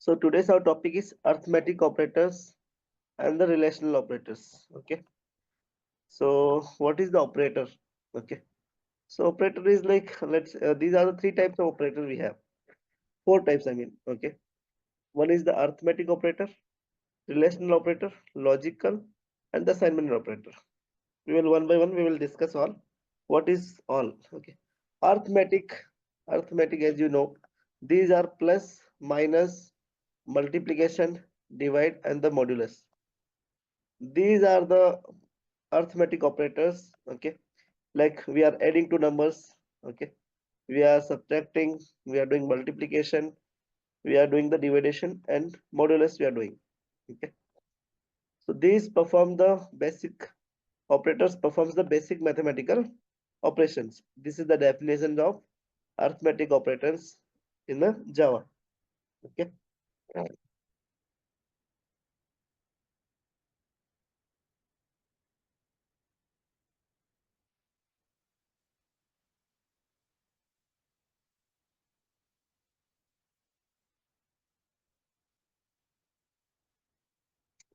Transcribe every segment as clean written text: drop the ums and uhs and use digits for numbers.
So today's our topic is arithmetic operators and the relational operators. Okay. So what is the operator? Okay. So operator is like these are the three types of operator we have. Four types I mean. Okay. One is the arithmetic operator, relational operator, logical, and the assignment operator. We will one by one we will discuss all. What is all? Okay. Arithmetic, arithmetic as you know, these are plus, minus, multiplication, divide, and the modulus. These are the arithmetic operators. Okay, like we are adding two numbers. Okay, we are subtracting, we are doing multiplication, we are doing the division, and modulus we are doing. Okay, so these perform the basic operators performs the basic mathematical operations. This is the definition of arithmetic operators in the Java. Okay.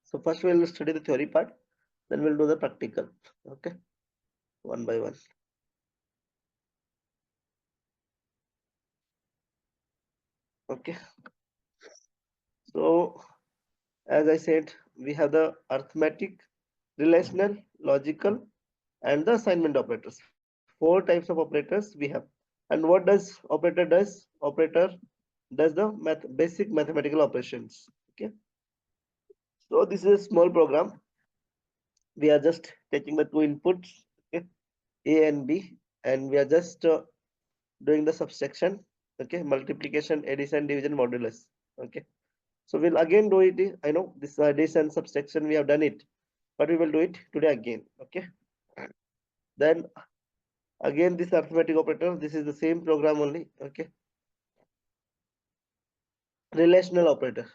So first we'll study the theory part, then we'll do the practical. Okay, one by one. Okay, so as I said, we have the arithmetic, relational, logical, and the assignment operators. Four types of operators we have. And what does operator does? Operator does the basic mathematical operations. Okay, so this is a small program. We are just taking the two inputs, okay, A and B, and we are just doing the subtraction, okay, multiplication, addition, division, modulus. Okay, so we'll again do it. I know this addition, subtraction, we have done it, but we will do it today again. Okay, then again this arithmetic operator, this is the same program only. Okay, relational operator.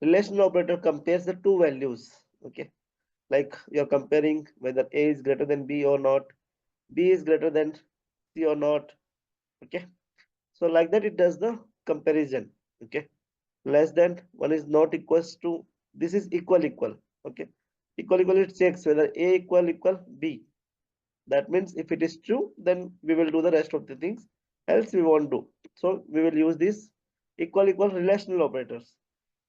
Relational operator compares the two values. Okay, like you're comparing whether A is greater than B or not, B is greater than C or not. Okay, so like that it does the comparison. Okay, less than one is not equals to, this is equal. Okay, equal it checks whether A equal B. That means if it is true, then we will do the rest of the things, else we won't do. So we will use this equal relational operators.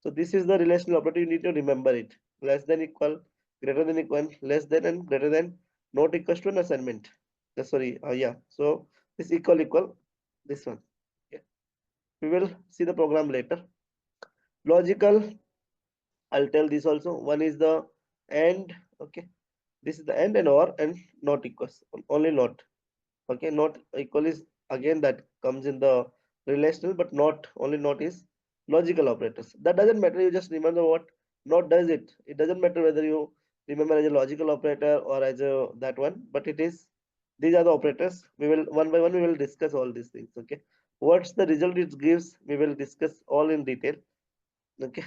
So this is the relational operator, you need to remember it. Less than equal, greater than equal, less than and greater than, not equals to an assignment. Sorry, yeah. So this equal, this one. Okay. We will see the program later. Logical, I'll tell this also. One is the and, okay. This is the and or and not equals, only not. Okay, not equal is again that comes in the relational, but not only not is logical operators. That doesn't matter, you just remember what not does it. It doesn't matter whether you remember as a logical operator or as a that one, but it is, these are the operators. We will one by one we will discuss all these things. Okay, what's the result it gives, we will discuss all in detail. Okay,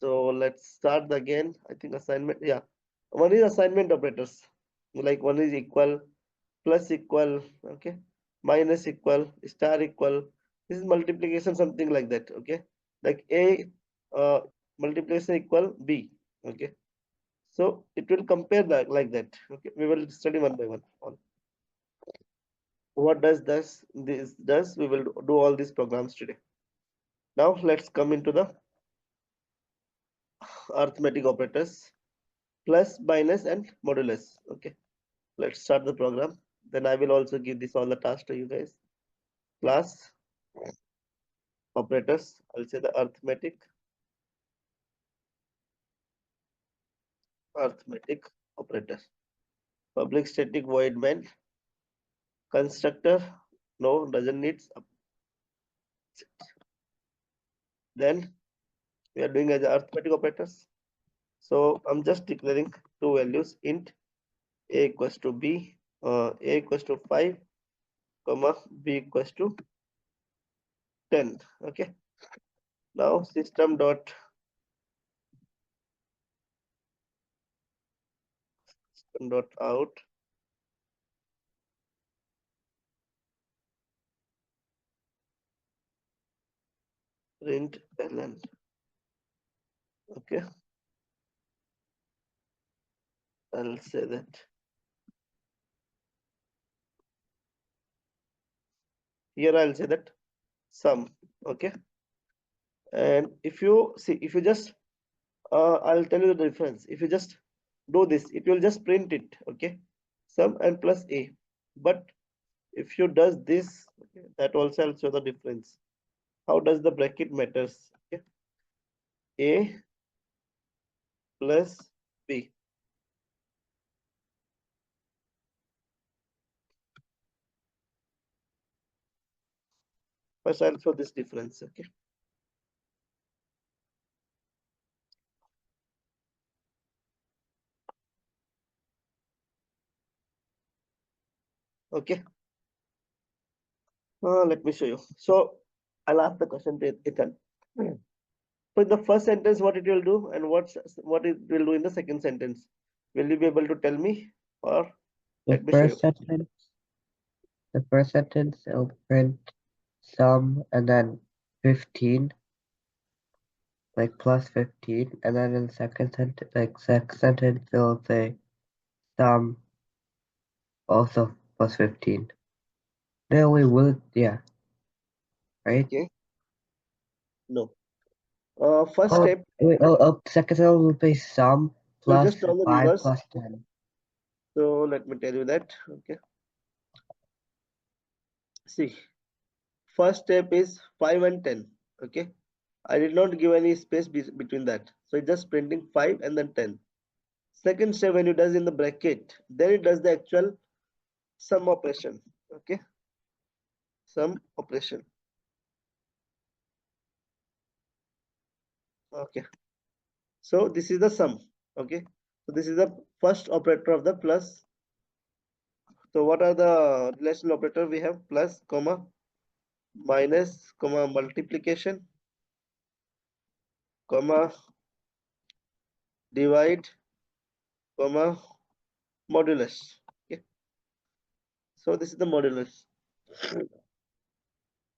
so let's start again. I think assignment, yeah, one is assignment operators, like one is equal, plus equal, okay, minus equal, star equal. This is multiplication, something like that. Okay, like A multiplication equal B. Okay, so it will compare that like that. Okay, we will study one by one. What does this does? We will do all these programs today. Now let's come into the arithmetic operators, plus, minus, and modulus. Okay, let's start the program. Then I will also give this all the tasks to you guys. Plus operators, I'll say the arithmetic operator. Public static void main constructor, no, doesn't need. Then we are doing as arithmetic operators. So I'm just declaring two values, int a equals to b, a equals to 5, comma b equals to 10. Okay. Now system dot out print ln. Okay, I'll say that. Here I'll say that sum. Okay, and if you see, if you just I'll tell you the difference. If you just do this, it will just print it. Okay, sum and plus a. But if you does this, okay, that also will show the difference. How does the bracket matters? Okay, a plus b. First, I'll show this difference. Okay. Okay. Let me show you. So I'll ask the question to Ethan. So in the first sentence, what it will do, and what it will do in the second sentence. Will you be able to tell me, or The let me show you? first sentence, the first sentence it'll print sum and then 15, like plus 15, and then in the second sentence, it'll say sum also plus 15. No, we will, yeah, right? Okay. No. First Oh, step. wait, second sentence will be sum So plus just on the 5 reverse. plus 10. So let me tell you that. Okay. See, first step is 5 and 10. Okay. I did not give any space between that. So it's just printing 5 and then 10. Second step, when it does in the bracket, then it does the actual sum operation. Okay. Sum operation. Okay. So this is the sum. Okay. So this is the first operator of the plus. So what are the relational operator? We have plus, comma, minus, comma, multiplication, comma, divide, comma, modulus. Okay. So this is the modulus.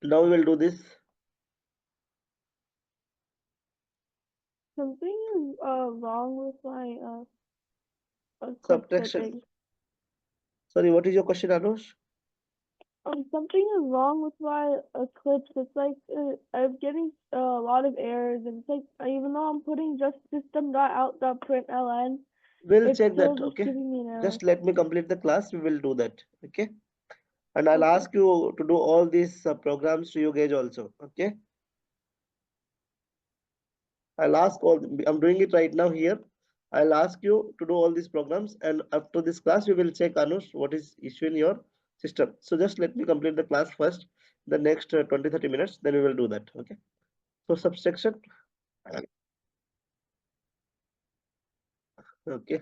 Now we will do this. Something is wrong with my clip Subtraction. setting. Sorry, what is your question, Anush? Something is wrong with my Eclipse. It's like I'm getting a lot of errors, and it's like even though I'm putting just system.out.println, We'll it's check still that. just Okay. giving me an error. Just let me complete the class. We will do that. Okay. And I'll Okay. ask you to do all these programs to you guys also. Okay. I'll ask all, I'm doing it right now here. I'll ask you to do all these programs, and after this class, we will check, Anush, what is issue in your system. So just let me complete the class first, the next 20-30 minutes, then we will do that. Okay. So subtraction. Okay.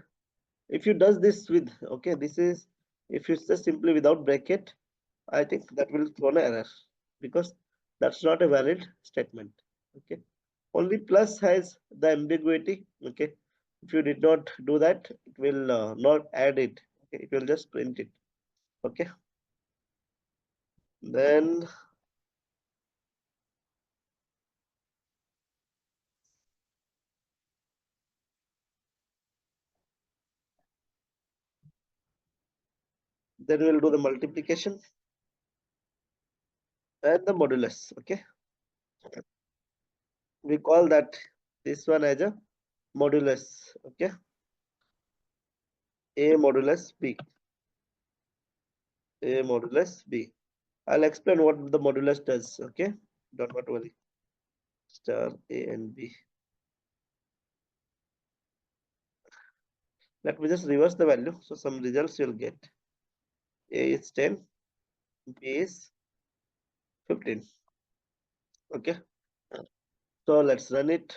If you does this with, okay, this is, if you just simply without bracket, I think that will throw an error because that's not a valid statement. Okay. Only plus has the ambiguity. Okay. If you did not do that, it will not add it. Okay. It will just print it. Okay. Then we'll do the multiplication and the modulus. Okay. We call that this one as a modulus. Okay. A modulus B. A modulus B. I'll explain what the modulus does. Okay. Don't worry. Star A and B. Let me just reverse the value. So some results you'll get. A is 10, B is 15. Okay. So let's run it.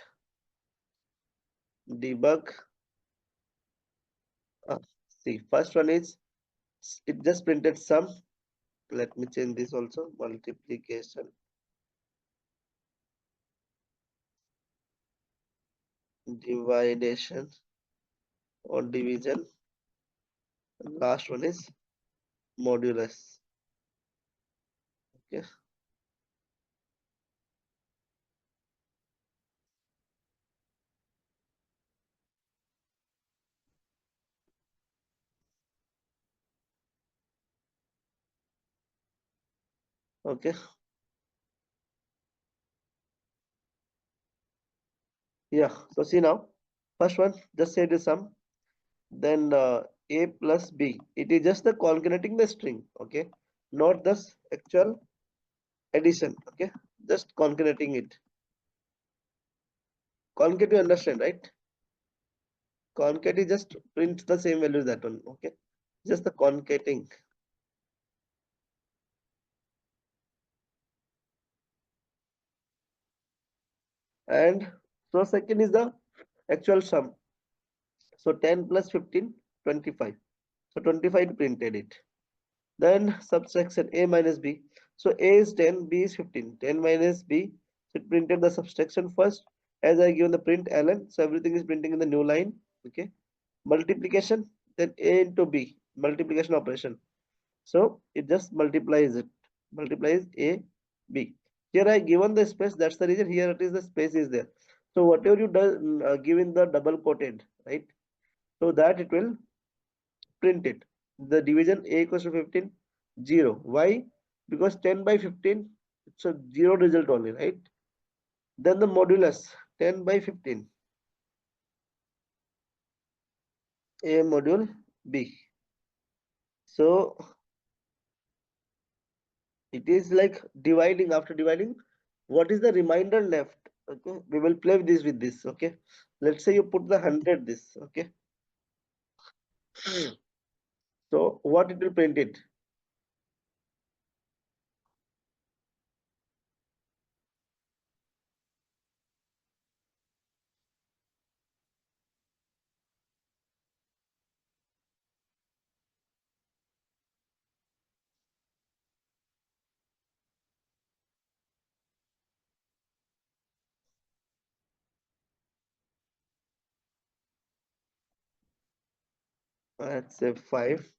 Debug. See, first one is it just printed sum. Let me change this also. Multiplication, dividation, or division. Last one is modulus. Okay. Okay. Yeah. So see now, first one just say the sum. Then a plus b. It is just the concatenating the string. Okay. Not the actual addition. Okay. Just concatenating it. Concate you understand, right? Concate is just print the same value as that one. Okay. Just the concatenating. And so second is the actual sum. So 10 plus 15, 25. So 25 printed it. Then subtraction a minus b. So a is 10, b is 15. 10 minus b. So it printed the subtraction first. As I given the print ln, so everything is printing in the new line. Okay. Multiplication, then a into b. Multiplication operation. So it just multiplies it. Multiplies a b. Here I given the space. That's the reason here it is the space is there. So whatever you do, give in the double quoted, right? So that it will print it. The division a equals to 15, 0. Why? Because 10 by 15, it's a 0 result only, right? Then the modulus 10 by 15, a module b. So it is like dividing. After dividing, what is the remainder left? Okay, we will play with this. Okay, let's say you put the 100 this. Okay, so what it will print it? Let's say 5.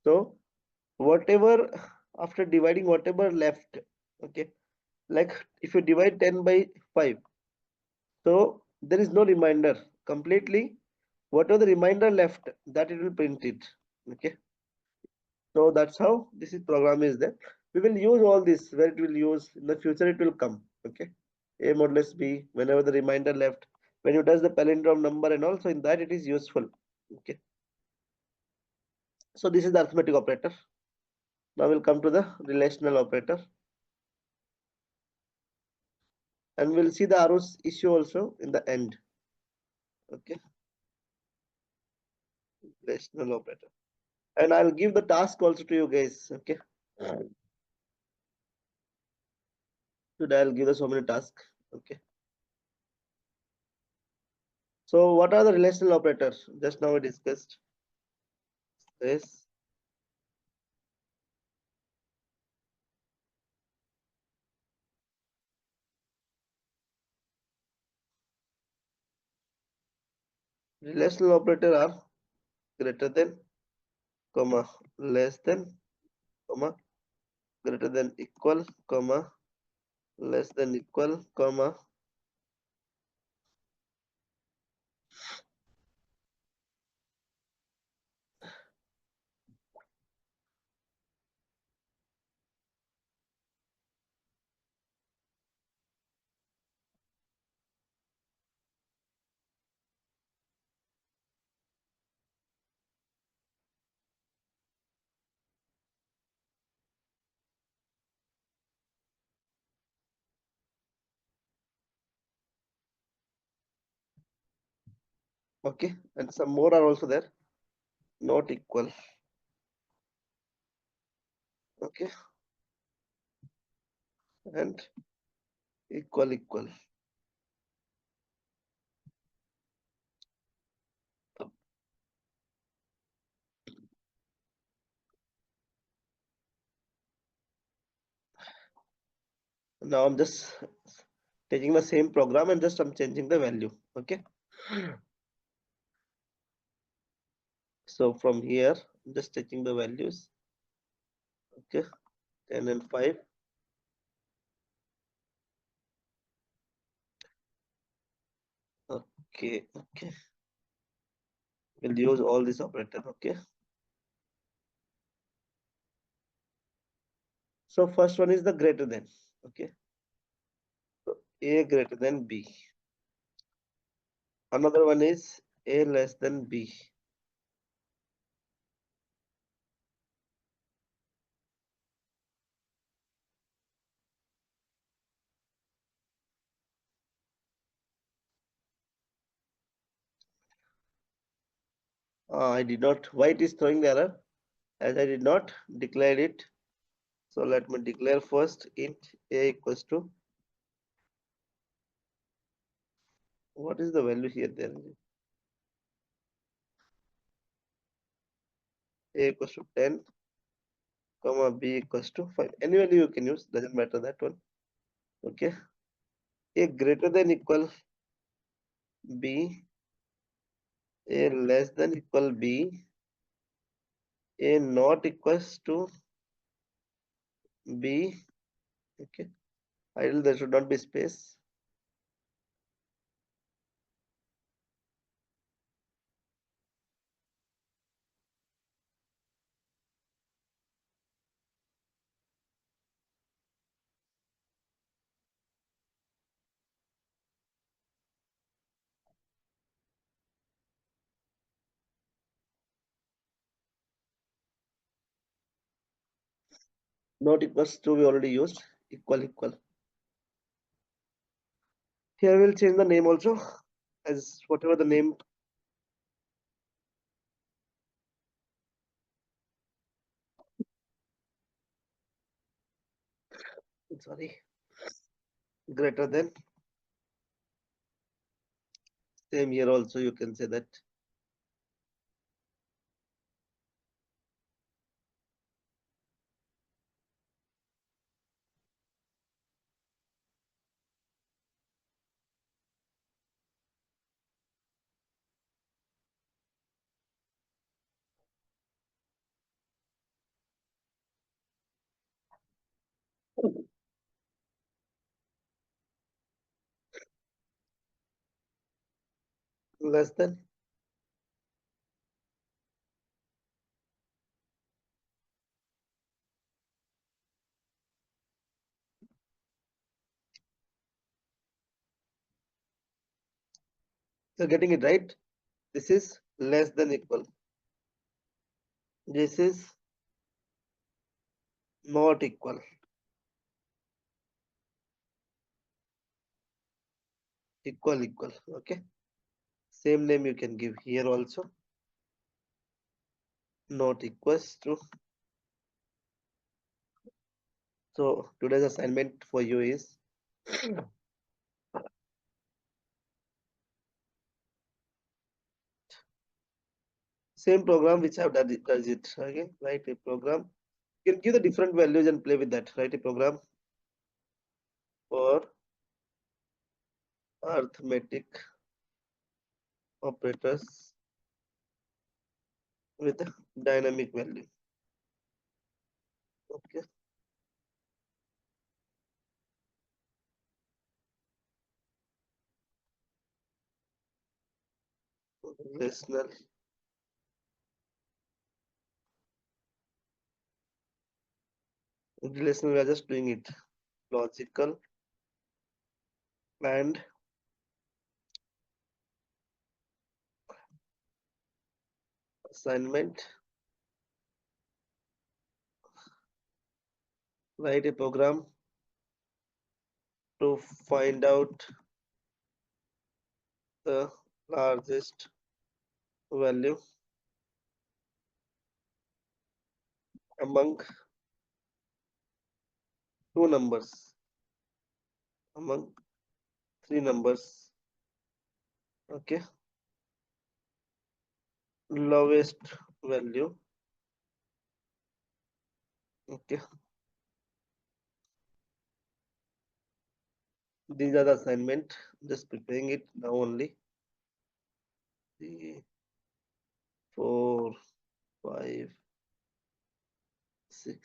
So whatever after dividing whatever left, okay, like if you divide 10 by 5, so there is no remainder completely. Whatever the remainder left, that it will print it. Okay, so that's how this is program is there. We will use all this where it will use in the future. It will come. Okay, a modulus b whenever the remainder left, when you does the palindrome number and also in that it is useful. Okay, so this is the arithmetic operator. Now we'll come to the relational operator, and we'll see the arrows issue also in the end. Okay, relational operator, and I'll give the task also to you guys. Okay, today I'll give the so many tasks. Okay, so what are the relational operators? Just now we discussed this. Relational operator are greater than, comma, less than, comma, greater than equal, comma, less than equal, comma. Okay, and some more are also there. Not equal. Okay, and equal. Now I'm just taking the same program and just I'm changing the value. Okay, so from here I'm just taking the values. Okay, 10 and 5. Okay. We'll use all this operator. Okay. So first one is the greater than. Okay. So A greater than B. Another one is A less than B. I did not. Why it is throwing the error? As I did not declare it. So let me declare first int A equals to, what is the value here then? A equals to 10, comma B equals to 5. Any value you can use, doesn't matter that one. Okay. A greater than equal B, A less than equal B, A not equals to B. Okay. Ideal there should not be space. Not equals to we already used. Equal. Here we'll change the name also, as whatever the name. Sorry. Greater than. Same here also you can say that. Less than. So getting it right. This is less than equal. This is not equal. Equal. Okay. Same name you can give here also. Not equals to. So today's assignment for you is same program which I've done it, does it. Okay. Write a program. You can give the different values and play with that. Write a program for arithmetic operators with a dynamic value. Okay. Relational. Relational, we are just doing it. Logical and assignment. Write a program to find out the largest value among two numbers, among three numbers. Okay. Lowest value. Okay. These are the assignment. Just preparing it now only. 3, 4, 5, 6.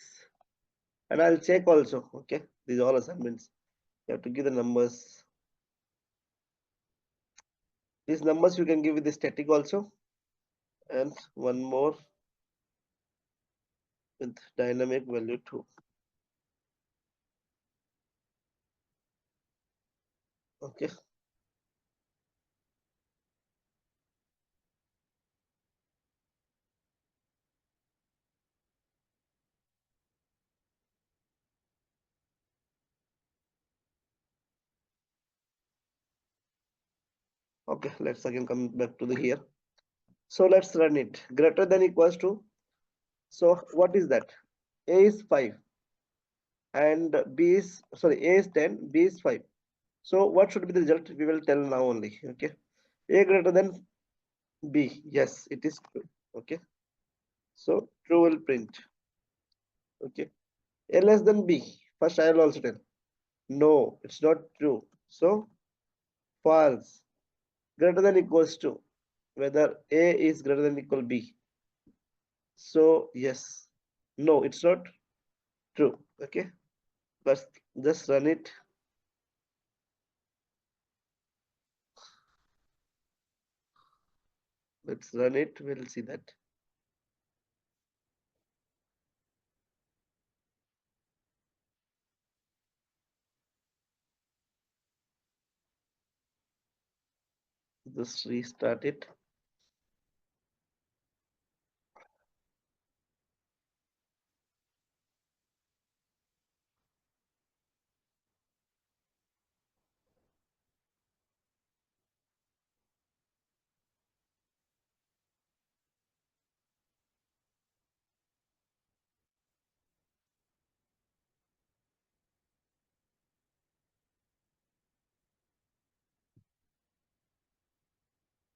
And I'll check also. Okay. These are all assignments. You have to give the numbers. These numbers you can give with the static also, and one more with dynamic value 2. Okay. Okay, let's again come back to the here. So let's run it. Greater than equals to. So what is that? A is 5 and B is, sorry, A is 10, B is 5. So what should be the result? We will tell now only. Okay. A greater than B. Yes, it is true. Okay. So true will print. Okay. A less than B. First I will also tell. No, it's not true. So false. Greater than equals to. Whether A is greater than equal B. So yes. No, it's not true. Okay. But just run it. Let's run it. We'll see that. Just restart it.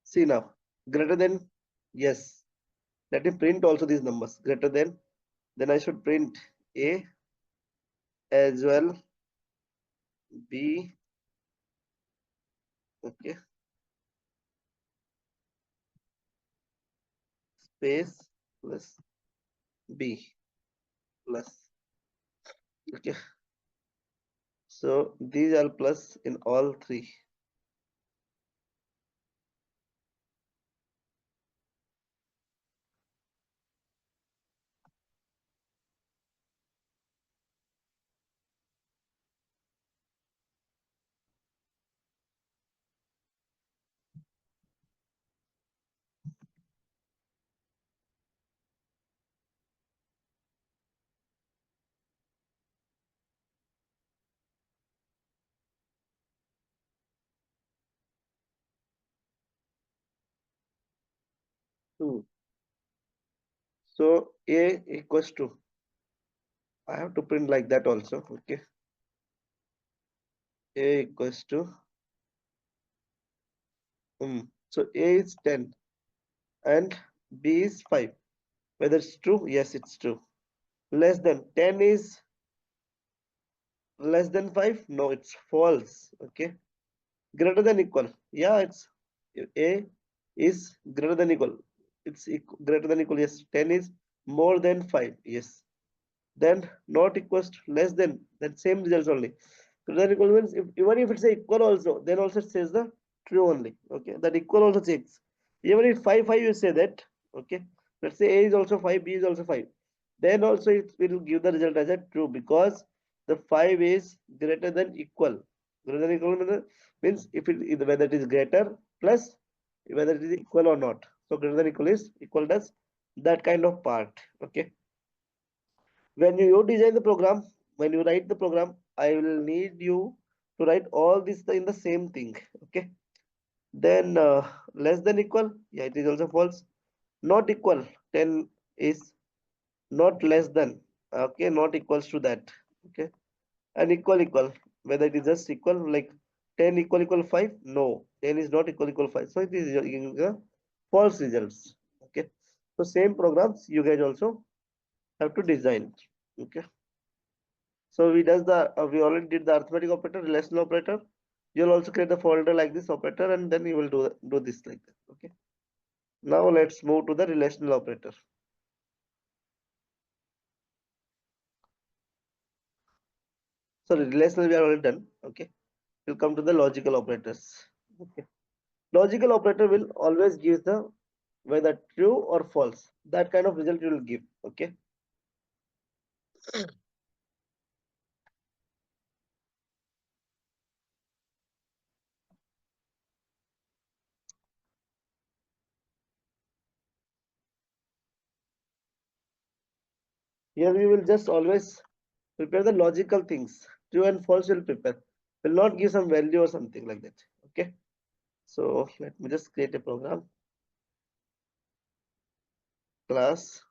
See now. Greater than. Yes. Let me print also these numbers. Greater than. Then I should print A as well. B. Okay. Space plus B plus. Okay. So these are plus in all three. Two. So A equals to. I have to print like that also. Okay. A equals to. So A is 10 and B is 5. Whether it's true? Yes, it's true. Less than 10 is less than 5? No, it's false. Okay. Greater than equal. Yeah, it's A is greater than equal. It's greater than equal. Yes, 10 is more than 5. Yes. Then not equals to less than, that same results only. Greater than equal means if, even if it's equal also, then also it says the true only. Okay, that equal also checks. Even if 5 you say that. Okay, let's say A is also 5, B is also 5, then also it will give the result as a true, because the 5 is greater than equal. Greater than equal means if it, whether it is greater plus whether it is equal or not. So greater than equal is equal does that kind of part. Okay, when you design the program, when you write the program, I will need you to write all this in the same thing. Okay, then less than equal, yeah, it is also false. Not equal, 10 is not less than, okay, not equals to that. Okay, and equal, whether it is just equal, like 10 equal 5, no, 10 is not equal 5, so it is giving the false results. Okay, so same programs you guys also have to design. Okay, so we already did the arithmetic operator, relational operator. You'll also create the folder like this operator, and then you will do this like that. Okay, now let's move to the relational operator. So relational we are already done. Okay, we'll come to the logical operators. Okay, Logical operator will always give the whether true or false. That kind of result you will give. Okay. Here we will just always prepare the logical things. True and false will prepare. Will not give some value or something like that. Okay. So let me just create a program. Class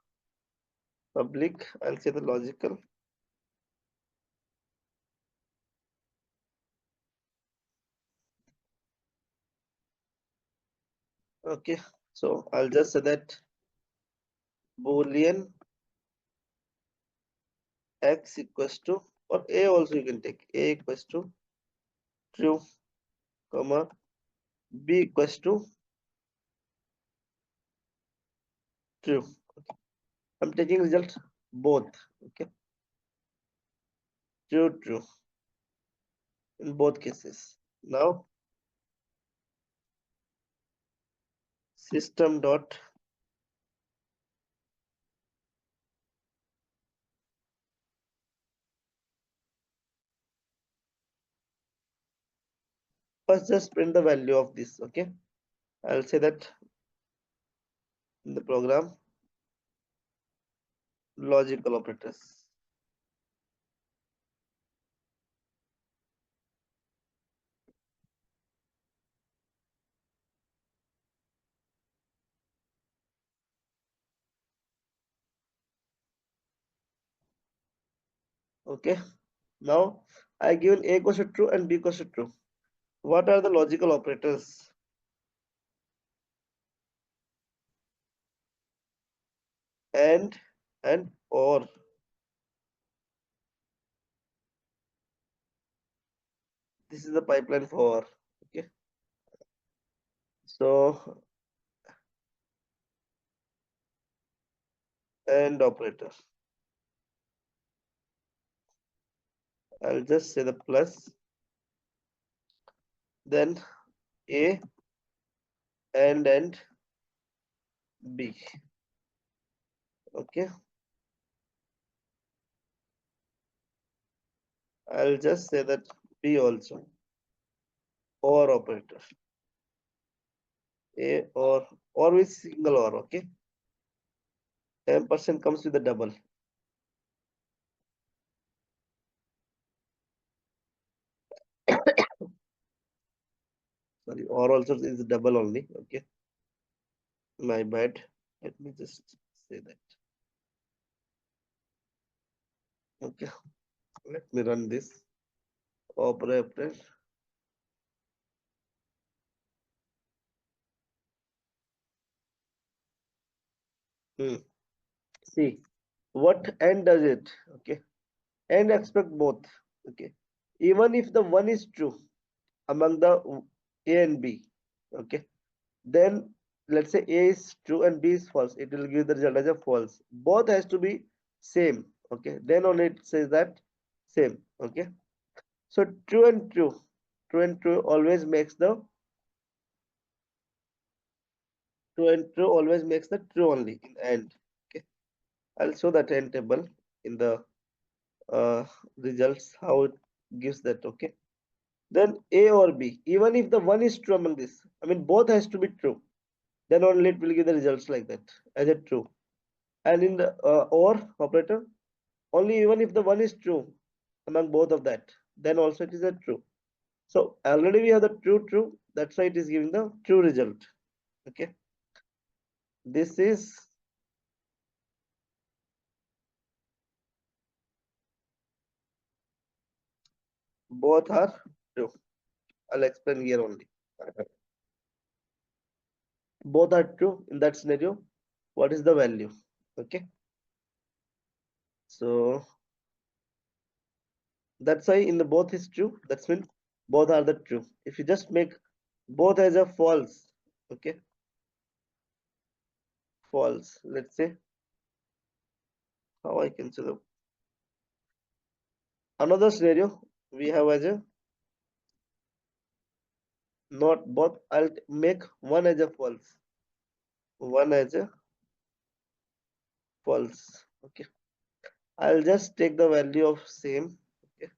public. I'll say the logical. Okay. So I'll just say that Boolean x equals to, or a also you can take, a equals to true, comma b equals to true. Okay. I'm taking result both. Okay. True, true in both cases. Now system dot first just print the value of this. Okay. I'll say that in the program logical operators. Okay. Now I given a equals to true and b equals to true. What are the logical operators? And or. This is the pipeline for. Okay. So and operator. I'll just say the plus, then a and b. Okay. I'll just say that b also, or operator, a or with single or. Okay. 10% comes with the double. Sorry, or also is double only. Okay. My bad. Let me just say that. Okay. Let me run this operator. See what and does it. Okay. And expect both. Okay. Even if the one is true among the a and b. Okay. Then let's say a is true and b is false. It will give the result as a false. Both has to be same. Okay. Then only it says that same. Okay. So true and true. True and true always makes the true and true always makes the true only in end. Okay. I'll show that end table in the results how it gives that. Okay. Then a or b, even if the one is true among this, I mean both has to be true, then only it will give the results like that as a true. And in the or operator, only even if the one is true among both of that, then also it is a true. So already we have the true, that's why it is giving the true result. Okay. This is both are true. I'll explain here only. Both are true in that scenario. What is the value? Okay. So that's why in the both is true. That's when both are the true. If you just make both as a false, okay, false. Let's say how I can say the another scenario we have as a not both. I'll make one as a false. One as a false. Okay. I'll just take the value of same. Okay.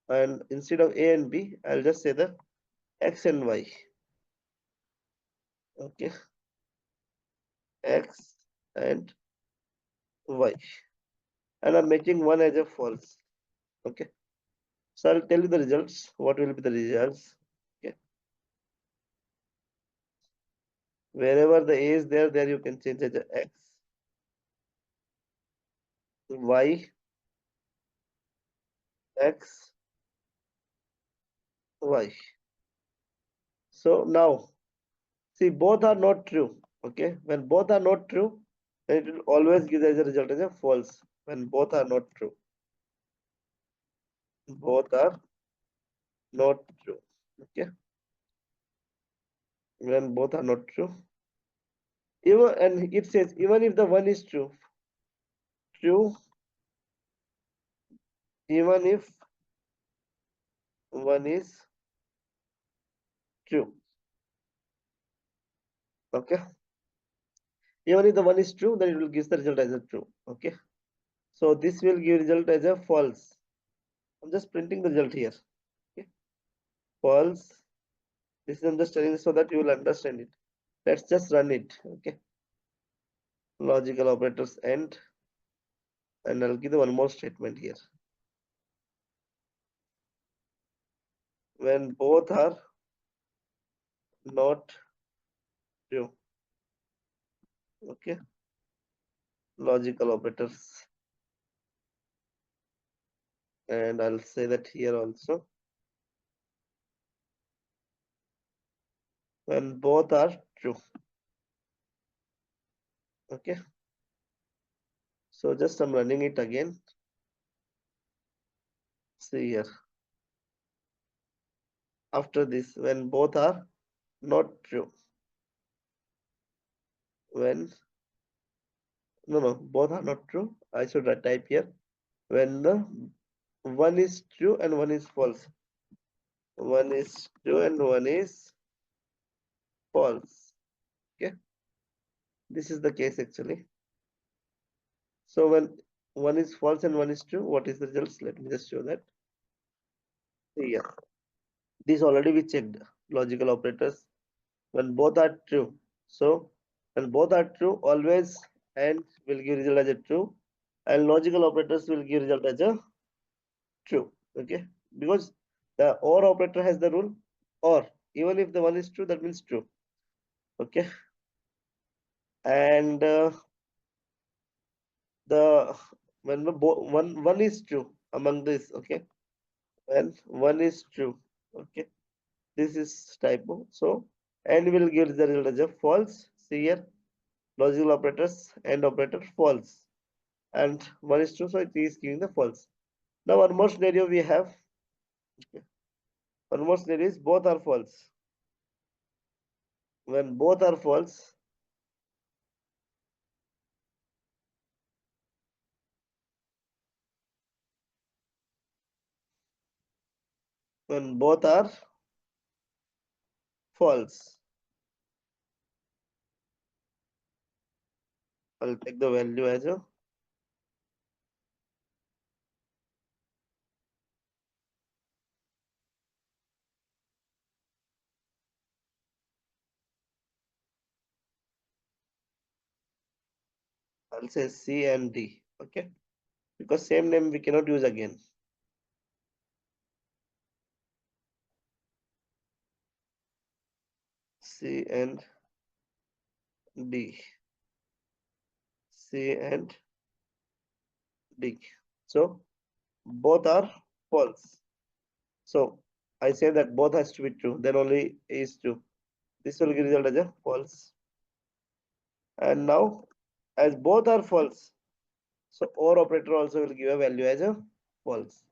And instead of A and B, I'll just say the X and Y. Okay. X and Y. And I'm making one as a false. Okay. So I'll tell you the results. What will be the results? Okay. Wherever the A is there, you can change as a X, Y, X, Y. So now, see, both are not true. Okay. When both are not true, then it will always give as a result as a false. When both are not true. Both are not true. Okay. When both are not true. Even and it says even if the one is true, even if one is true. Okay. Even if the one is true, then it will give the result as a true. Okay. So this will give result as a false. I'm just printing the result here. Okay. False. This is I'm just telling so that you will understand it. Let's just run it. Okay. Logical operators end. And I'll give the one more statement here. When both are not true. Okay. Logical operators. And I'll say that here also. When both are true. Okay. So just I'm running it again. See here. After this, when both are not true. When no, both are not true. I should type here. When the one is true and one is false. One is true and one is false. Okay. This is the case actually. So when one is false and one is true, what is the results? Let me just show that. Yeah. This already we checked. Logical operators. When both are true. So when both are true, always and will give result as a true. And logical operators will give result as a true. Okay. Because the or operator has the rule or even if the one is true, that means true. Okay. And the when the one is true among this. Okay. When one is true. Okay. This is typo. So and will give the result as a false. See here. Logical operators and operator false. And one is true, so it is giving the false. Now one more scenario we have. Okay. One more scenario is both are false. When both are false, when both are false, I'll take the value as a I'll say C and D. Okay, because same name we cannot use again. C and D. C and D. So both are false. So I say that both has to be true. Then only A is true. This will give result as a false. And now, as both are false, so OR operator also will give a value as a false.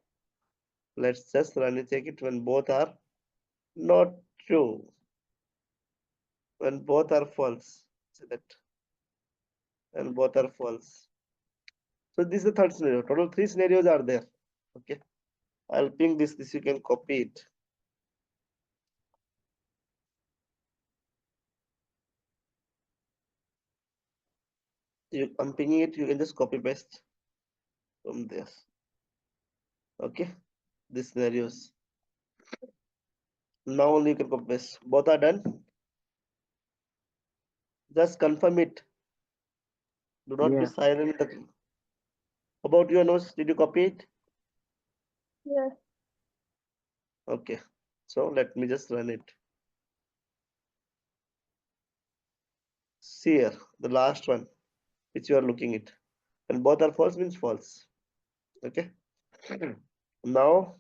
Let's just run and check it when both are not true. When both are false. So that and both are false. So this is the third scenario. Total 3 scenarios are there. Okay. I'll ping this. This you can copy it. I'm pinging it, you can just copy paste from there. Okay, these scenarios. Now only you can copy paste. Both are done. Just confirm it. Do not be Yeah. silent. About your notes, did you copy it? Yes. Okay, so let me just run it. See here, the last one which you are looking at. And both are false means false. Okay. Now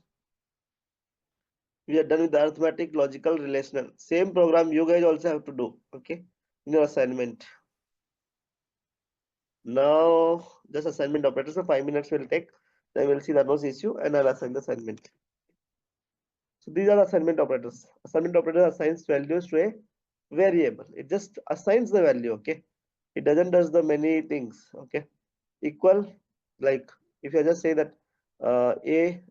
we are done with the arithmetic, logical, relational. Same program you guys also have to do. Okay, in your assignment. Now just assignment operators. So 5 minutes will take. Then we'll see the nose issue and I'll assign the assignment. So these are assignment operators. Assignment operator assigns values to a variable. It just assigns the value. Okay, it doesn't does the many things. Okay, equal, like if you just say that a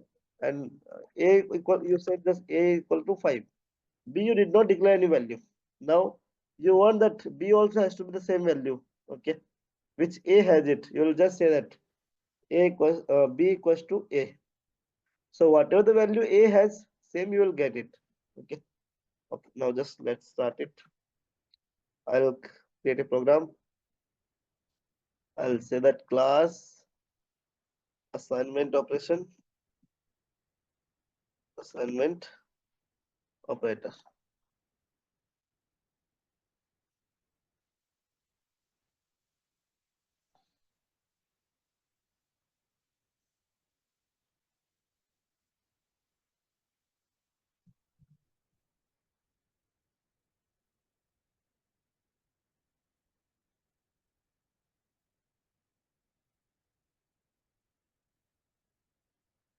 and a equal, you said just a equal to 5. B you did not declare any value. Now you want that B also has to be the same value. Okay, which A has it. You will just say that A equals B equals to A. So whatever the value A has, same you will get it. Okay. Okay. Now just let's start it. I'll create a program. I'll say that class assignment operation, assignment operator.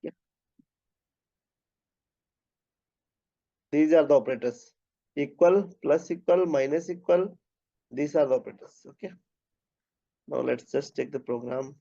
Yeah. These are the operators. Equal, plus equal, minus equal. These are the operators. Okay. Now let's just take the program.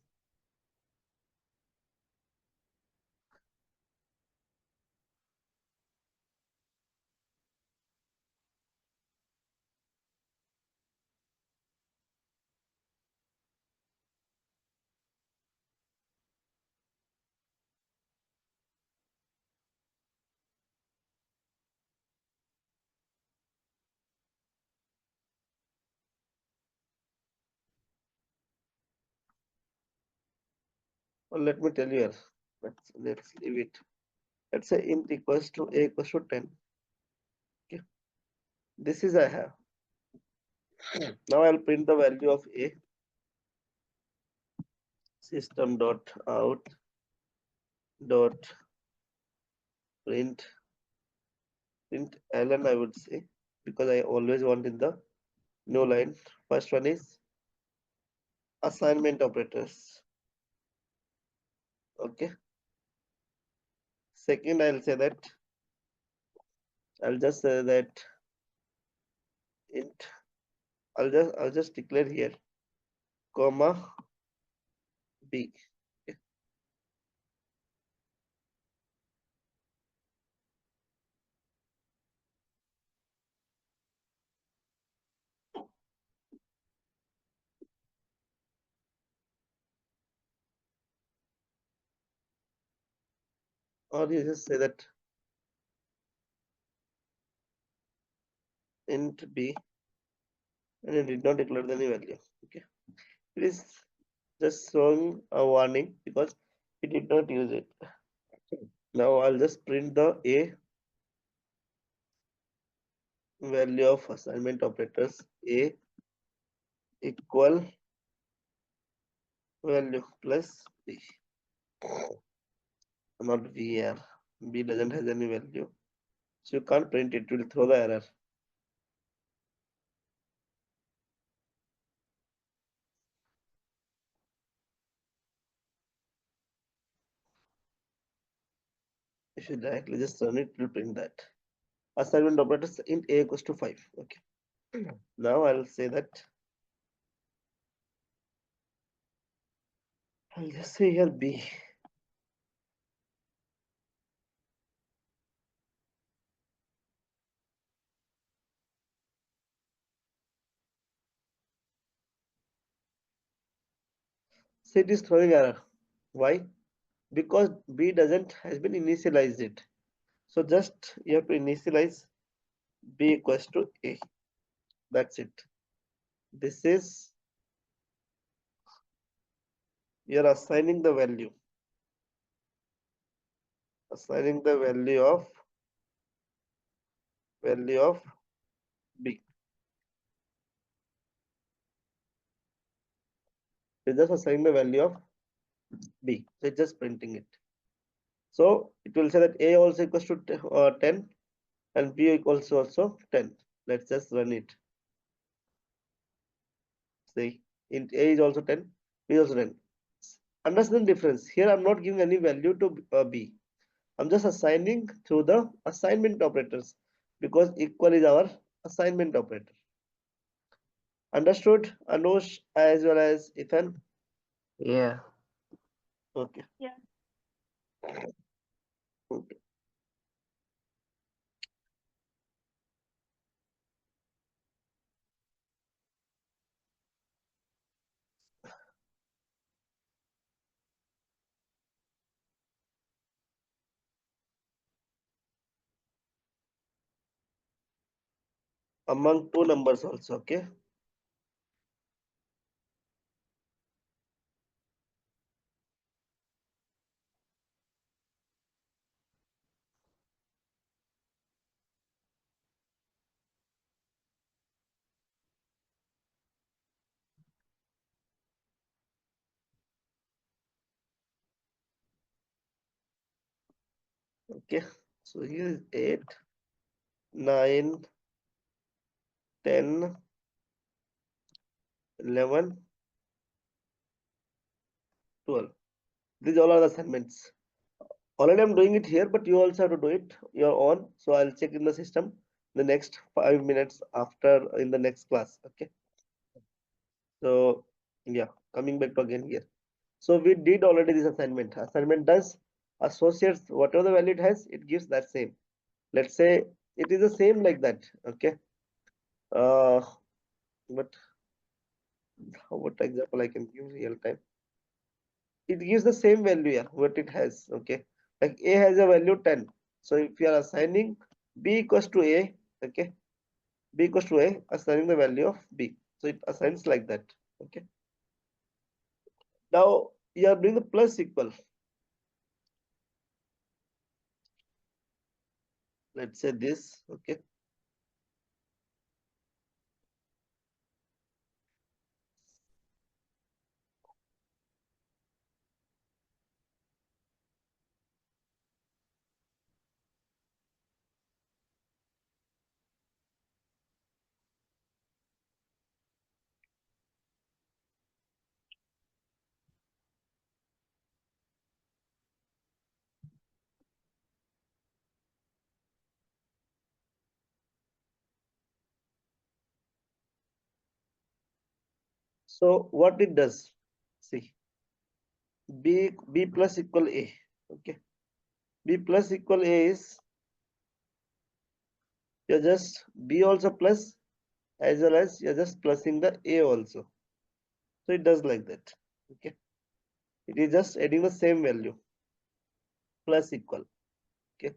Well, let me tell you here. Let's leave it. Let's say int equals to a equals to 10. Okay. This is I have. Now I'll print the value of a. System dot out dot ln, I would say, because I always want in the new line. First one is assignment operators. Okay. Second, I'll just say that int. I'll just declare here comma b. Okay. Or you just say that int b, and it did not declare any value. Okay. It is just showing a warning because it did not use it. Now I'll just print the a value of assignment operators a equal value plus b, not var. B doesn't have any value, so you can't print it. It will throw the error. If you directly just run it, it will print that assignment operators int a equals to 5. Okay. Now I'll say that I'll just say here b. So it is throwing error. Why? Because B has been initialized it. So just you have to initialize B equals to A. That's it. This is you're assigning the value. Assigning the value of B. You're just assigning the value of B. So it's just printing it. So it will say that A also equals to 10 and B equals to also 10. Let's just run it. See, int A is also 10, B is also 10. Understand the difference. Here I'm not giving any value to B. I'm just assigning through the assignment operators because equal is our assignment operator. Understood, Anush as well as Ethan? Yeah. Okay. Yeah. Okay. Among two numbers also, okay? Okay. So here is 8, 9, 10, 11, 12. These all are the assignments. Already I'm doing it here, but you also have to do it your own. So I'll check in the system the next 5 minutes after in the next class. Okay. So yeah, coming back to again here. So we did already this assignment. Assignment does associates whatever the value it has, it gives that same. Let's say it is the same like that. Okay. But what example I can give real time? It gives the same value here, what it has. Okay. Like A has a value 10. So if you are assigning B equals to A, okay, B equals to A, assigning the value of B. So it assigns like that. Okay. Now you are doing the plus equal. Let's say this. Okay. So what it does, see, B plus equal A. Okay. B plus equal A is you're just B also plus as well as you're just plusing the A also. So it does like that. Okay. It is just adding the same value plus equal. Okay.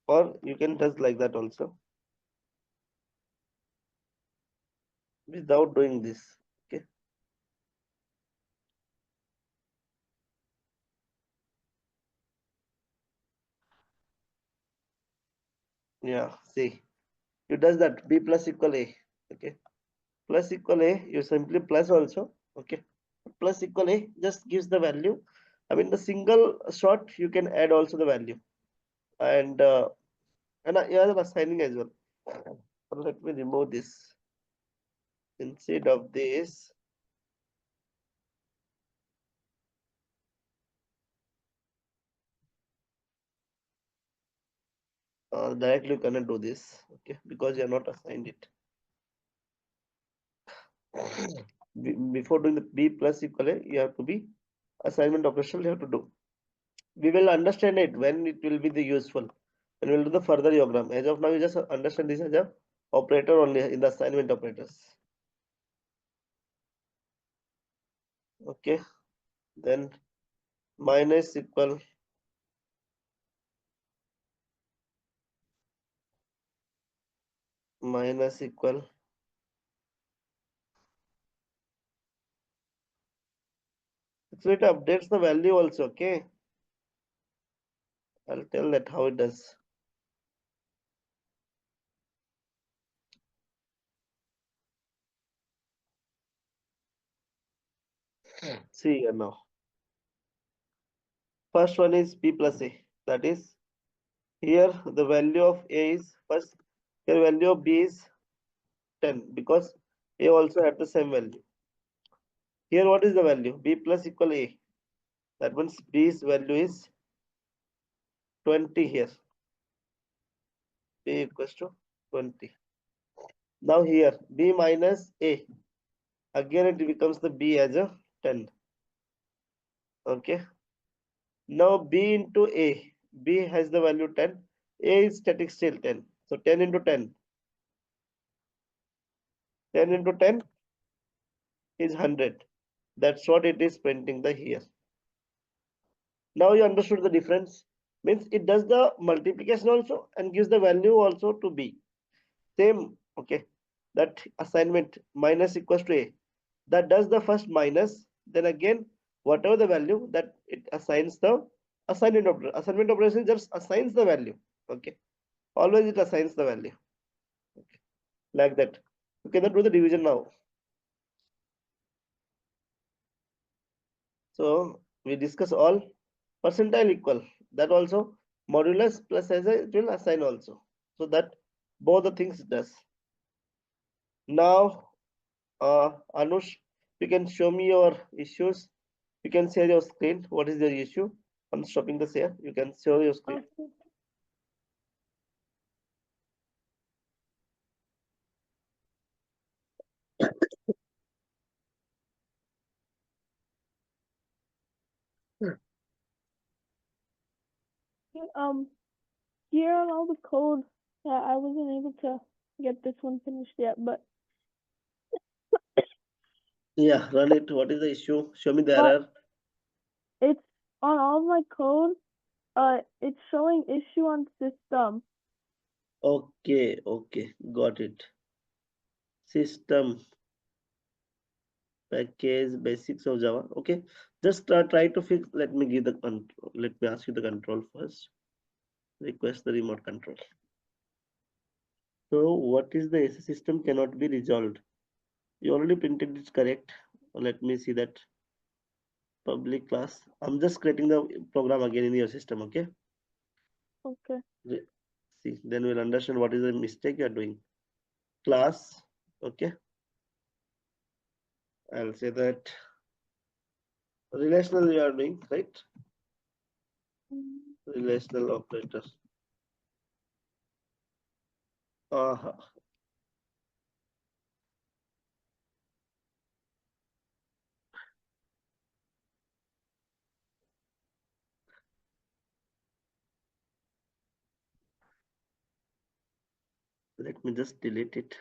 Or you can just like that also without doing this. Okay. Yeah. See, you does that B plus equal A. Okay. Plus equal A, you simply plus also. Okay. Plus equal A just gives the value. I mean the single shot you can add also the value. And yeah, the assigning as well. So let me remove this. Instead of this, directly you cannot do this, okay, because you are not assigned it. Before doing the B plus equal A, you have to be assignment operation you have to do. We will understand it when it will be the useful. and we'll do the further diagram. As of now, you just understand this as a operator only in the assignment operators. Okay, then minus equal minus equal actually it updates the value also. Okay, I'll tell that how it does. See here now. First one is b plus a. That is here the value of a is first. Here value of b is 10 because a also had the same value. Here what is the value? B plus equal a. That means b's value is 20 here. B equals to 20. Now here b minus a. Again it becomes the b as a 10. Okay. Now b into a. B has the value 10. A is static still 10. So 10 into 10. 10 into 10 is 100. That's what it is printing the here. Now you understood the difference. Means it does the multiplication also and gives the value also to b. Same, okay. That assignment minus equals to a. That does the first minus, then again whatever the value that it assigns the assignment operator. Assignment operation just assigns the value. Okay. Always it assigns the value. Okay. Like that. Okay, then do the division now. So we discuss all percentile equal. That also modulus plus as a it will assign also. So that both the things it does. Now Anush, you can show me your issues. You can share your screen. What is your issue? I'm stopping the share. You can show your screen. Okay. Here are all the code that I wasn't able to get this one finished yet, but Yeah, run it. What is the issue? Show me the but error. it's on all of my code. It's showing issue on system. Okay, okay, got it. System package basics of Java. Okay, just try to fix. Let me give the control. Let me ask you the control first. Request the remote control. So, what is the AC system cannot be resolved? You already printed it correct. Let me see that public class. I'm just creating the program again in your system. Okay. Okay. See, then we'll understand what is the mistake you are doing. Class. Okay. I'll say that relational you are doing, right? Relational operator. Uh, let me just delete it.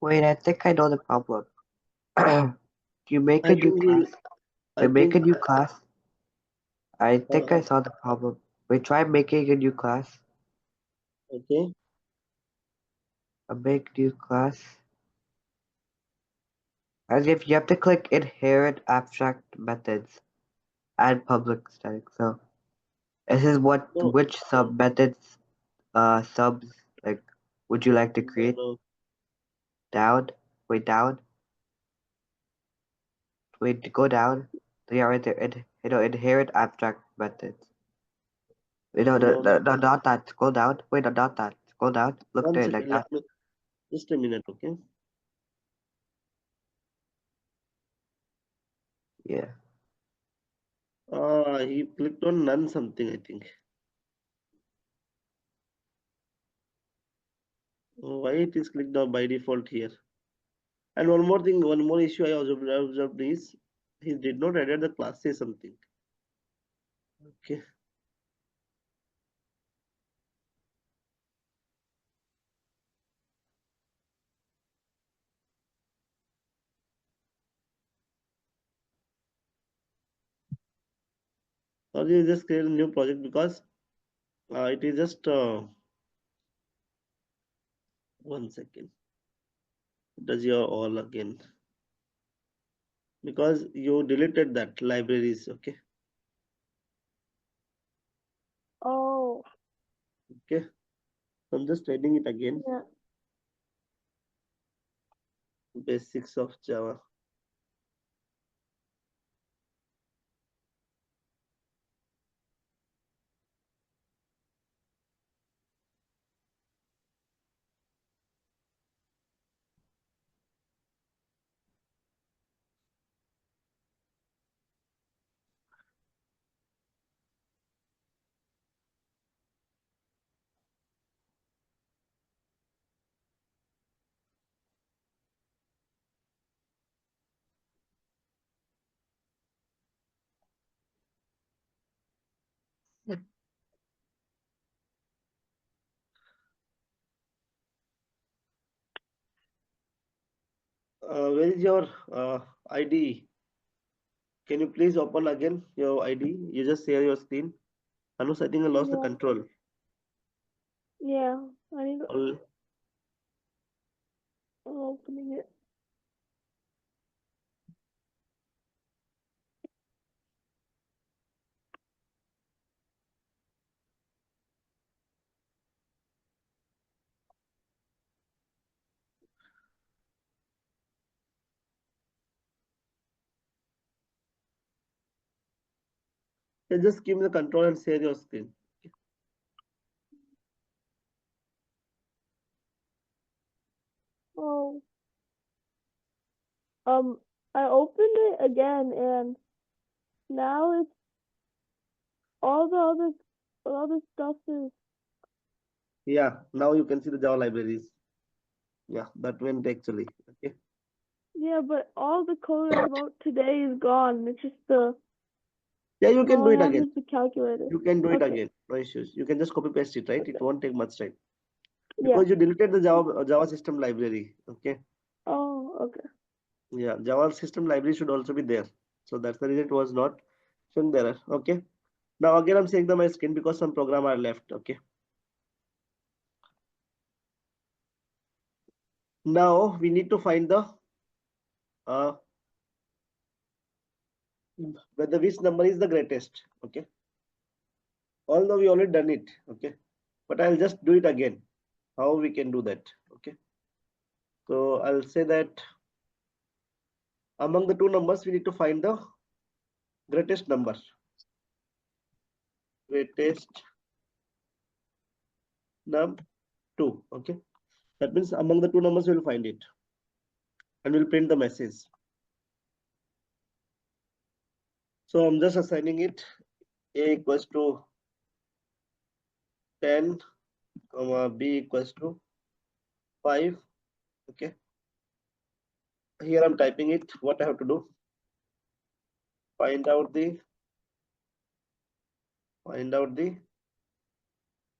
Wait, I think I know the problem. You make I a new think class. I You make think a new class. I think I uh, saw the problem. We try making a new class. okay. A make new class. As if you have to click inherit abstract methods and public static. So this is what No, which no, sub methods subs like would you like to no, create? no. Down? Wait down? Wait go down. They are inherit abstract methods. You know, No, the dot that scroll down. Wait, the dot that scroll down. Look 1 straight like second. that. Let me just a minute. Okay. Yeah. He clicked on none something, I think. Why it is clicked on by default here? And one more thing, one more issue I observed is he did not add the classes something. Okay. Or you just create a new project because it is just 1 second. Does your all again because you deleted that libraries. Okay. Oh, Okay. So I'm just adding it again. yeah. Basics of Java. Where is your ID? Can you please open again your ID? You just share your screen. Anus, I think I lost the Yeah. control. Yeah. I need to, All I'm opening it. just give me the control and share your screen. Oh. I opened it again and now it's all the other stuff is Yeah, now you can see the Java libraries. Yeah, that went actually. Okay. yeah, but all the code I wrote today is gone. It's just Yeah, you can all do I it have again. is the calculator. You can do it Okay. again. No issues. You can just copy paste it, right? It Okay. won't take much time Yeah. because you deleted the Java system library. Okay. Oh, okay. Yeah, Java system library should also be there. So that's the reason it was not showing there. Okay. Now again, I'm saying the my screen because some program are left. Okay. Now we need to find the uh, whether which number is the greatest. Okay. Although we already done it. Okay. But I'll just do it again. How we can do that? Okay. So I'll say that among the two numbers, we need to find the greatest number. Greatest num 2. Okay. That means among the two numbers, we'll find it and we'll print the message. So I'm just assigning it a equals to 10, comma b equals to 5. Okay. Here I'm typing it. What I have to do? Find out the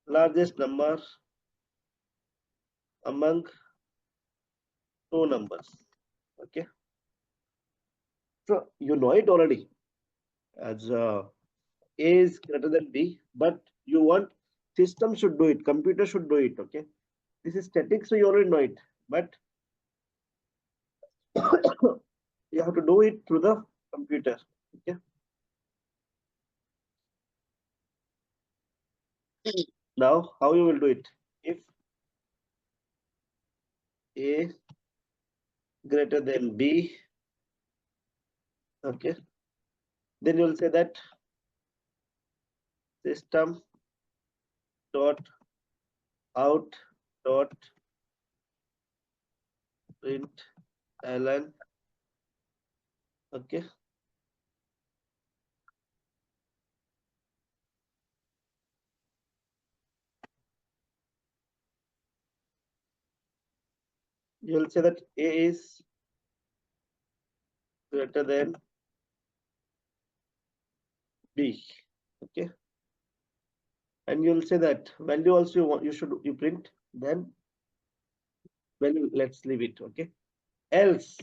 largest number among two numbers. Okay. So you know it already as A is greater than B, but you want system should do it, computer should do it. Okay. This is static, so you already know it, but you have to do it through the computer. Okay. Now, how you will do it? If A greater than B, okay, then you will say that system dot out dot print ln. Okay. You will say that A is greater than B. Okay. And you will say that value also you print, then value let's leave it. Okay. Else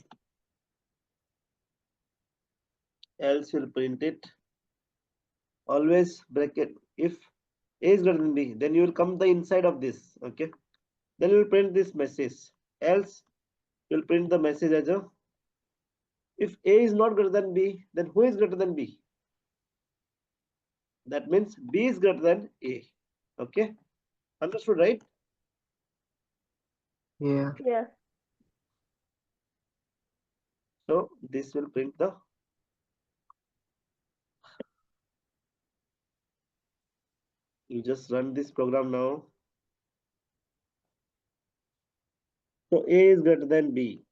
will print it. Always bracket. If A is greater than B, then you will come the inside of this. Okay. Then you will print this message. Else you will print the message as a, if A is not greater than B, then who is greater than B? That means B is greater than A. Okay. Understood, right? Yeah. Yes. So this will print the, you just run this program now. So A is greater than B.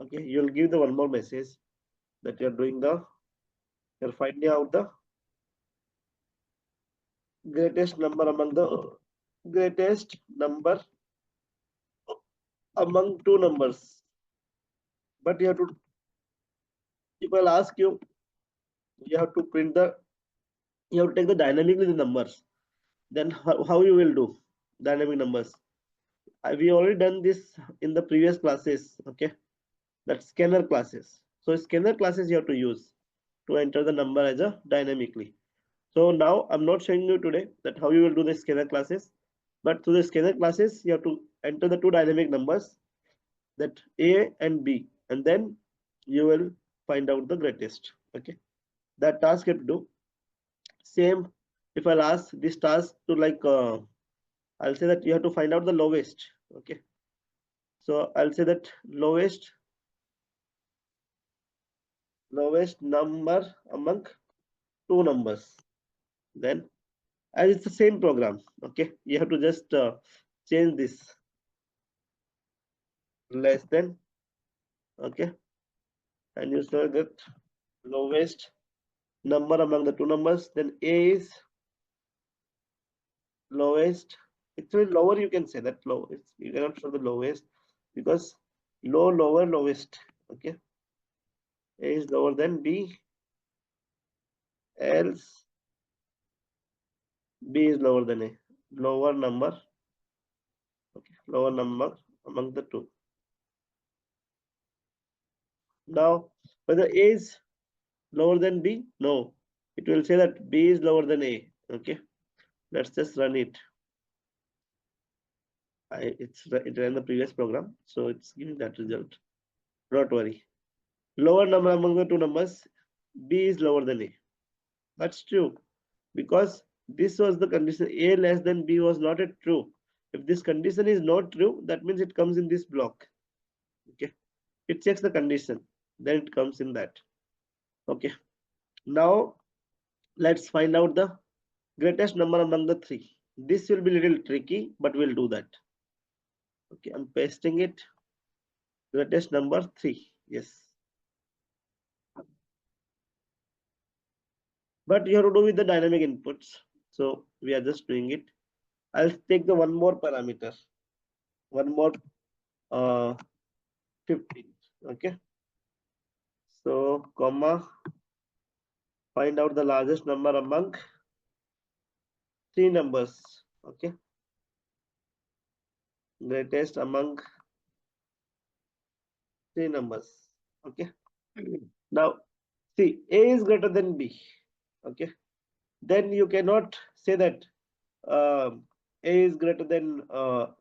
Okay, you'll give the one more message that you're doing the, you're finding out the greatest number among the greatest number among two numbers. But you have to, if I'll ask you, you have to print the, you have to take the dynamically the numbers. Then how you will do dynamic numbers? We already done this in the previous classes. Okay, that scanner classes. So scanner classes you have to use to enter the number as a dynamically. So now I'm not showing you today that how you will do the scanner classes, but through the scanner classes you have to enter the two dynamic numbers, that A and B, and then you will find out the greatest. Okay, that task you have to do. Same, if I'll ask this task to like I'll say that you have to find out the lowest. Okay, so I'll say that lowest number among two numbers. Then as it's the same program, okay, you have to just change this less than. Okay, and you say that lowest number among the two numbers, then A is lowest. Actually lower, you can say that low, it's, you cannot show the lowest because low, lower, lowest. Okay, A is lower than B, else B is lower than A. Lower number, okay, lower number among the two. Now whether A is lower than B, no, it will say that B is lower than A. Okay, let's just run it. It ran the previous program, so it's giving that result. Don't worry. Lower number among the two numbers, B is lower than A. That's true because this was the condition. A less than B was not a true. If this condition is not true, that means it comes in this block. Okay, it checks the condition, then it comes in that. Okay, now let's find out the greatest number among the three. This will be a little tricky, but we'll do that. Okay, I'm pasting it. Greatest number 3. Yes. But you have to do with the dynamic inputs. So we are just doing it. I'll take the one more parameter. One more 15. Okay. So comma, find out the largest number among three numbers. Okay. Greatest among three numbers. Okay. Now see, A is greater than B. Okay. Then you cannot say that A is greater than,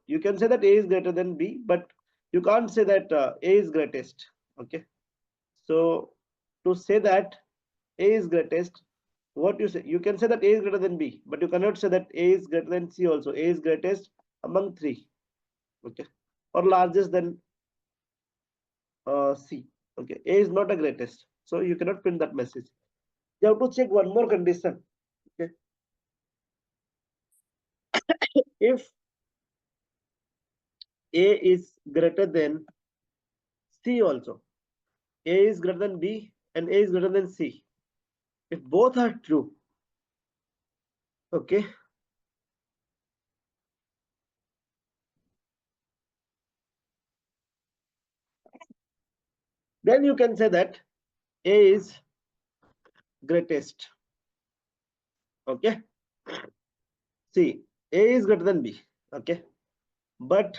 you can say that A is greater than B, but you can't say that A is greatest. Okay. So to say that A is greatest, what you say, you can say that A is greater than B, but you cannot say that A is greater than C also. A is greatest among three. Okay. Or largest than C. Okay. A is not a greatest. So you cannot print that message. You have to check one more condition. Okay. If A is greater than C also, A is greater than B and A is greater than C. If both are true, okay, then you can say that A is greatest. Okay, see, A is greater than B. Okay, but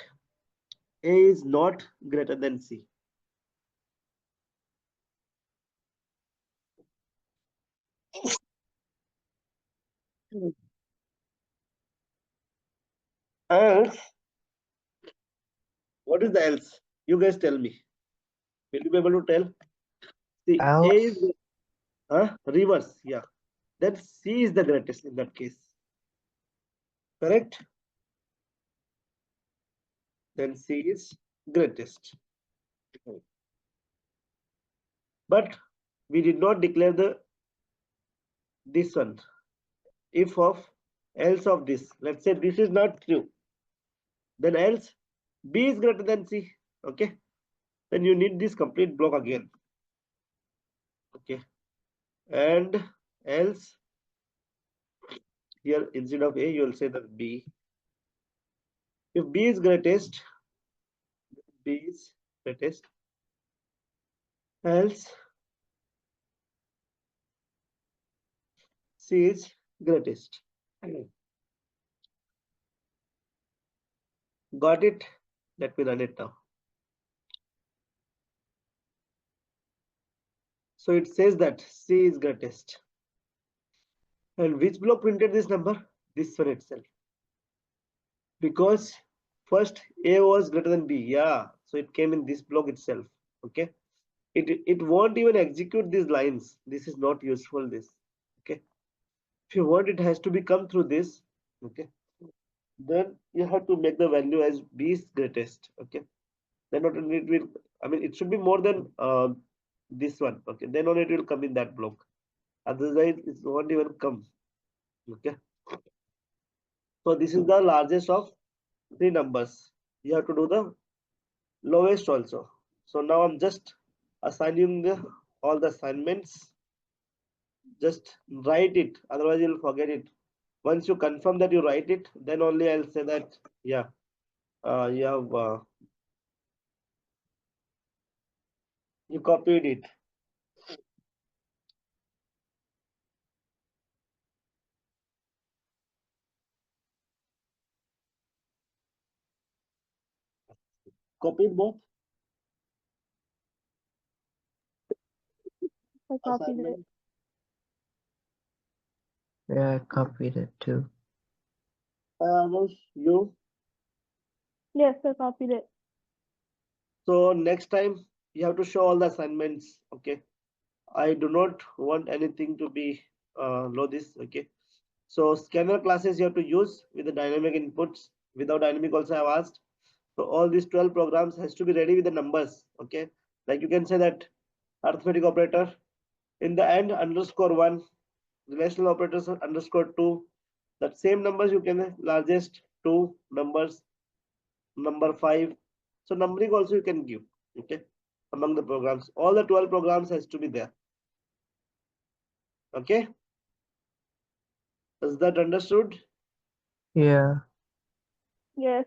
A is not greater than C. Else, what is the else? You guys tell me. Will you be able to tell? See, A is Else, reverse. Yeah, then C is the greatest in that case. Correct? Then C is greatest. But we did not declare the this one. If of else of this, let's say this is not true, then else B is greater than C. Okay, then you need this complete block again. Okay, and else here instead of A you will say that B. If B is greatest, B is greatest, else C is greatest. Got it? Let me run it now. So it says that C is greatest. And which block printed this number? This one itself. Because first A was greater than B. Yeah, so it came in this block itself. Okay. It won't even execute these lines. This is not useful. This. Okay. If you want, it has to be come through this. Okay. Then you have to make the value as B is greatest. Okay. Then not only it will, I mean, it should be more than this one. Okay. Then only it will come in that block. Otherwise, it won't even come. Okay. So this is the largest of three numbers. You have to do the lowest also. So now I'm just assigning all the assignments. Just write it, otherwise you'll forget it. Once you confirm that you write it, then only I'll say that yeah, you have you copied it. Copied both I copied it. assignment. yeah, I copied it too. You. Yes, I copied it. So next time you have to show all the assignments. Okay. I do not want anything to be low this. Okay. So scanner classes you have to use with the dynamic inputs. Without dynamic also I've asked. So all these 12 programs has to be ready with the numbers. Okay. Like you can say that arithmetic operator in the end _1, relational operators _2. That same numbers you can largest two numbers, number 5. So numbering also you can give. Okay. Among the programs, all the 12 programs has to be there. Okay. Is that understood? Yeah, Yes.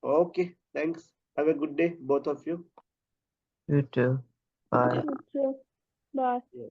Okay. Thanks. Have a good day, both of you. you too. Bye. Yeah. You too. Bye. Yeah.